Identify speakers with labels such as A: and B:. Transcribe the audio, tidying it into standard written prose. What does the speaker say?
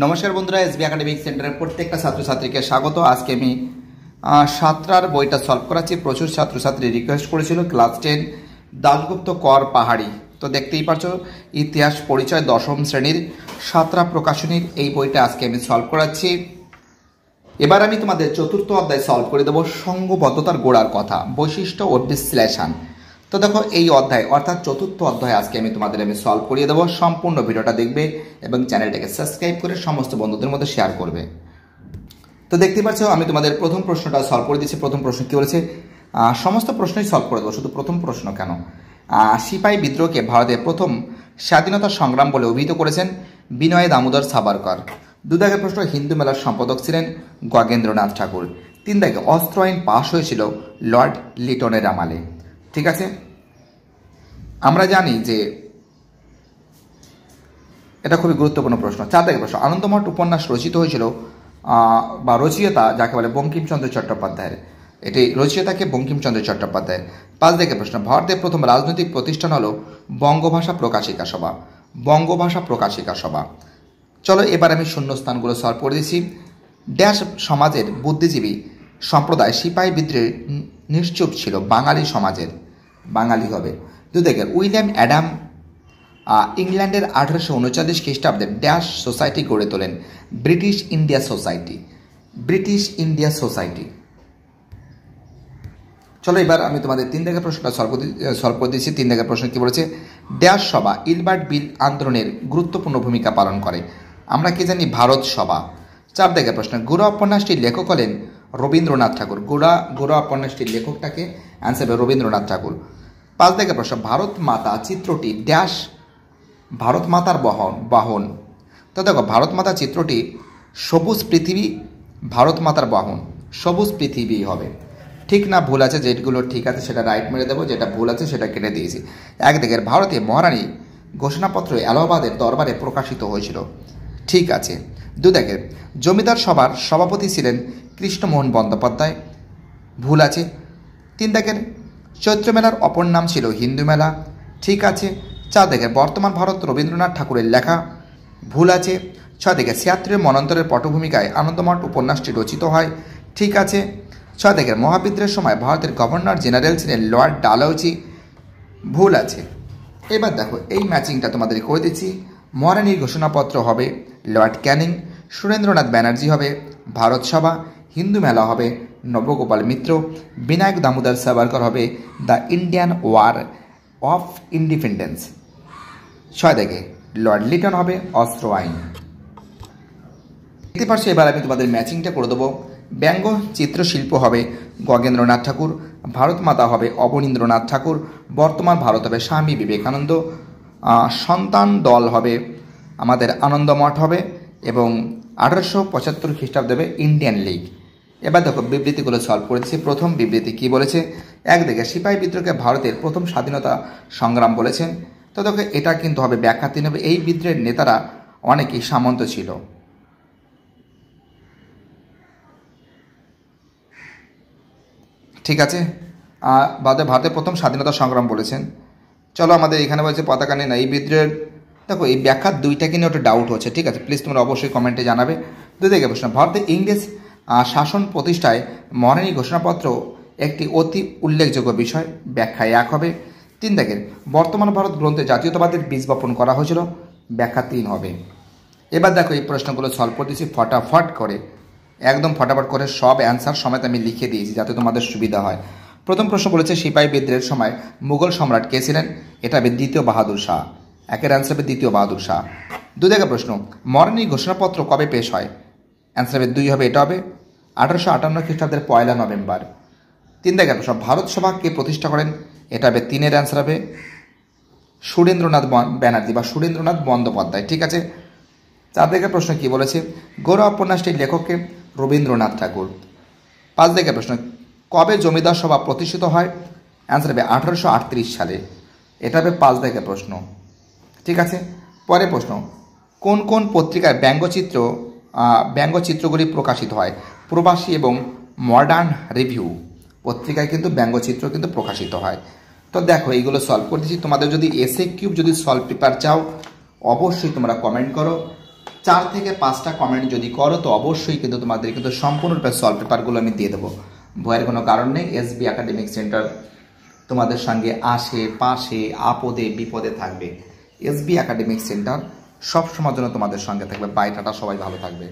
A: নমস্কার বন্ধুরা, SB academic সেন্টারের প্রত্যেকটা ছাত্রছাত্রীকে স্বাগত। আজকে আমি সাতটার বইটা সলভ করাচ্ছি। প্রচুর ছাত্রছাত্রী রিকোয়েস্ট করেছিল ক্লাস 10 দাশগুপ্ত কর পাহাড়ি। তো দেখতেই পাচ্ছ ইতিহাস পরিচয় দশম শ্রেণীর সাতরা প্রকাশনীর এই বইটা আজকে আমি সলভ করাচ্ছি। এবার আমি তোমাদের চতুর্থ অধ্যায় সলভ করে দেবো সংঘবদ্ধতার গোড়ার কথা, বৈশিষ্ট্য ও বিশ্লেষণ। তো দেখো এই অধ্যায় অর্থাৎ চতুর্থ অধ্যায় আজকে আমি তোমাদের সলভ করিয়ে দেবো। সম্পূর্ণ ভিডিওটা দেখবে এবং চ্যানেলটাকে সাবস্ক্রাইব করে সমস্ত বন্ধুদের মধ্যে শেয়ার করবে। তো দেখতে পাচ্ছ আমি তোমাদের প্রথম প্রশ্নটা সলভ করে দিচ্ছি। প্রথম প্রশ্ন কি বলেছে, সমস্ত প্রশ্নই সলভ করে দেবো, শুধু প্রথম প্রশ্ন কেন। সিপাহী বিদ্রোহকে ভারতের প্রথম স্বাধীনতা সংগ্রাম বলে অভিহিত করেছেন বিনয় দামোদর সাভারকর। দু দাগের প্রশ্ন, হিন্দু মেলার সম্পাদক ছিলেন গগেন্দ্রনাথ ঠাকুর। তিন দাগে অস্ত্র আইন পাশ হয়েছিল লর্ড লিটনের আমলে। ঠিক আছে, আমরা জানি যে এটা খুবই গুরুত্বপূর্ণ প্রশ্ন। চার দাগের প্রশ্ন, আনন্দমঠ উপন্যাস রচিত হয়েছিল বা রচয়িতা যাকে বলে বঙ্কিমচন্দ্র চট্টোপাধ্যায়ের। এটি রচয়িতাকে বঙ্কিমচন্দ্র চট্টোপাধ্যায়ের। পাঁচ দাগের প্রশ্ন, ভারতের প্রথম রাজনৈতিক প্রতিষ্ঠান হলো বঙ্গভাষা প্রকাশিকা সভা। বঙ্গভাষা প্রকাশিকা সভা। চলো এবার আমি শূন্যস্থানগুলো সলভ করে দিচ্ছি। ড্যাশ সমাজের বুদ্ধিজীবী সম্প্রদায় সিপাহী বিদ্রোহে নিশ্চুপ ছিল বাঙালি সমাজের। বাঙালি হবে। দু দাগের উইলিয়াম অ্যাডাম ইংল্যান্ডের 1839 খ্রিস্টাব্দে ড্যাশ সোসাইটি গড়ে তোলেন, British India society. British India society. চলো এবার আমি তোমাদের তিন দাগের প্রশ্নটা সলভ করে দিচ্ছি। তিন দাগের প্রশ্ন কি বলেছে, ড্যাশ সভা ইলবার্ট বিল আন্দোলনের গুরুত্বপূর্ণ ভূমিকা পালন করে। আমরা কি জানি, ভারত সভা। চার দাগের প্রশ্ন, গোড়া উপন্যাসটির লেখক হলেন রবীন্দ্রনাথ ঠাকুর। গোড়া উপন্যাসটির লেখকটাকে অ্যান্সার হবে রবীন্দ্রনাথ ঠাকুর। পাঁচ দাগের প্রশ্ন, ভারত মাতা চিত্রটি ড্যাশ ভারত মাতার বাহন। তো দেখো ভারত মাতা চিত্রটি সবুজ পৃথিবী ভারত মাতার বাহন। সবুজ পৃথিবী হবে। ঠিক না ভুল আছে, যেগুলো ঠিক আছে সেটা রাইট মেরে দেবো, যেটা ভুল আছে সেটা কেটে দিয়েছি। এক দিকের ভারতে মহারানী ঘোষণাপত্র এলাহাবাদের দরবারে প্রকাশিত হয়েছিল। ঠিক আছে। দু দাগের জমিদার সভার সভাপতি ছিলেন কৃষ্ণমোহন বন্দ্যোপাধ্যায়। ভুল আছে। তিন দাগের চৈত্র মেলার অপর নাম ছিল হিন্দু মেলা। ঠিক আছে। চার দাগের বর্তমান ভারত রবীন্দ্রনাথ ঠাকুরের লেখা। ভুল আছে। ছয় দাগের ৭৬ মনন্তরের পটভূমিকায় আনন্দমঠ উপন্যাসটি রচিত হয়। ঠিক আছে। ছয় দাগের মহাবিদ্রোহের সময় ভারতের গভর্নর জেনারেল ছিলেন লর্ড ডালহৌসি। ভুল আছে। এবার দেখো এই ম্যাচিংটা তোমাদের করে দিচ্ছি। মহারানীর ঘোষণাপত্র হবে লর্ড ক্যানিং। সুরেন্দ্রনাথ ব্যানার্জি হবে ভারত সভা। হিন্দু মেলা হবে নবগোপাল মিত্র। বিনায়ক দামোদর সাভারকর হবে the Indian war of independence. ছয় দাগে লর্ড লিটন হবে অস্ত্র আইন। দেখতে পাচ্ছ এবার আমি তোমাদের ম্যাচিংটা করে দেবো। ব্যঙ্গ চিত্রশিল্প হবে গগেন্দ্রনাথ ঠাকুর। ভারত মাতা হবে অবনীন্দ্রনাথ ঠাকুর। বর্তমান ভারত হবে স্বামী বিবেকানন্দ। সন্তান দল হবে আমাদের আনন্দমঠ হবে এবং 1875 খ্রিস্টাব্দে হবে ইন্ডিয়ান লীগ। এবার দেখো বিবৃতিগুলো সলভ করেছি। প্রথম বিবৃতি কি বলেছে, একদিকে সিপাহী বিদ্রোহকে ভারতের প্রথম স্বাধীনতা সংগ্রাম বলেছেন। তো দেখো এটা কিন্তু হবে ব্যাখ্যাতীন হবে। এই বিদ্রোহের নেতারা অনেকেই সামন্ত ছিল। ঠিক আছে। ভারতের প্রথম স্বাধীনতা সংগ্রাম বলেছেন। চলো আমাদের এখানে বলছে পতাকা নেই না এই বিদ্রোহের। দেখো এই ব্যাখ্যার দুইটাকে নিয়ে ওটা ডাউট হচ্ছে। ঠিক আছে, প্লিজ তোমরা অবশ্যই কমেন্টে জানাবে। দুই দিকে প্রশ্ন, ভারতে ইংরেজ শাসন প্রতিষ্ঠায় মহারানী ঘোষণাপত্র একটি অতি উল্লেখযোগ্য বিষয়। ব্যাখ্যায় এক হবে। তিন দাগের বর্তমান ভারত গ্রন্থে জাতীয়তাবাদের বীজ বপন করা হয়েছিল। ব্যাখ্যা 3 হবে। এবার দেখো এই প্রশ্নগুলো সলভ করে দিচ্ছি ফটাফট করে, একদম ফটাফট করে সব অ্যান্সার সমেত আমি লিখে দিয়েছি যাতে তোমাদের সুবিধা হয়। প্রথম প্রশ্ন বলেছে সিপাহী বিদ্রোহের সময় মুঘল সম্রাট কে ছিলেন। এটা হবে দ্বিতীয় বাহাদুর শাহ। একের অ্যান্সার হবে দ্বিতীয় বাহাদুর শাহ। দুই দাগের প্রশ্ন, মহারানী ঘোষণাপত্র কবে পেশ হয়। অ্যান্সার হবে 2 হবে। এটা হবে 1858 খ্রিস্টাব্দের 1 নভেম্বর। তিন দাগের প্রশ্ন, ভারত সভা কে প্রতিষ্ঠা করেন। এটা হবে 3-এর অ্যান্সার হবে সুরেন্দ্রনাথ ব্যানার্জি বা সুরেন্দ্রনাথ বন্দ্যোপাধ্যায়। ঠিক আছে। চার দাগের প্রশ্ন কি বলেছে, গোড়া উপন্যাসটির লেখককে রবীন্দ্রনাথ ঠাকুর। পাঁচ দাগের প্রশ্ন, কবে জমিদার সভা প্রতিষ্ঠিত হয়। অ্যান্সার হবে 1838 সালে। এটা হবে 5 দাগের প্রশ্ন। ঠিক আছে। পরের প্রশ্ন, কোন কোন পত্রিকায় ব্যঙ্গচিত্রগুলি প্রকাশিত হয়। প্রবাসী এবং মডার্ন রিভিউ পত্রিকায় কিন্তু ব্যঙ্গচিত্র কিন্তু প্রকাশিত হয়। তো দেখো এইগুলো সলভ করে দিচ্ছি। তোমাদের যদি এসএ কিউব যদি সলভ পেপার চাও অবশ্যই তোমরা কমেন্ট করো। 4 থেকে 5টা কমেন্ট যদি করো তো অবশ্যই কিন্তু তোমাদের কিন্তু সম্পূর্ণরূপে সলভ পেপারগুলো আমি দিয়ে দেবো, ভয়ের কোনো কারণ নেই। এসবি একাডেমিক সেন্টার তোমাদের সঙ্গে আসে পাশে আপদে বিপদে থাকবে। এসবি একাডেমিক সেন্টার সবসময়ের জন্য তোমাদের সঙ্গে থাকবে। বাই টাটা, সবাই ভালো থাকবে।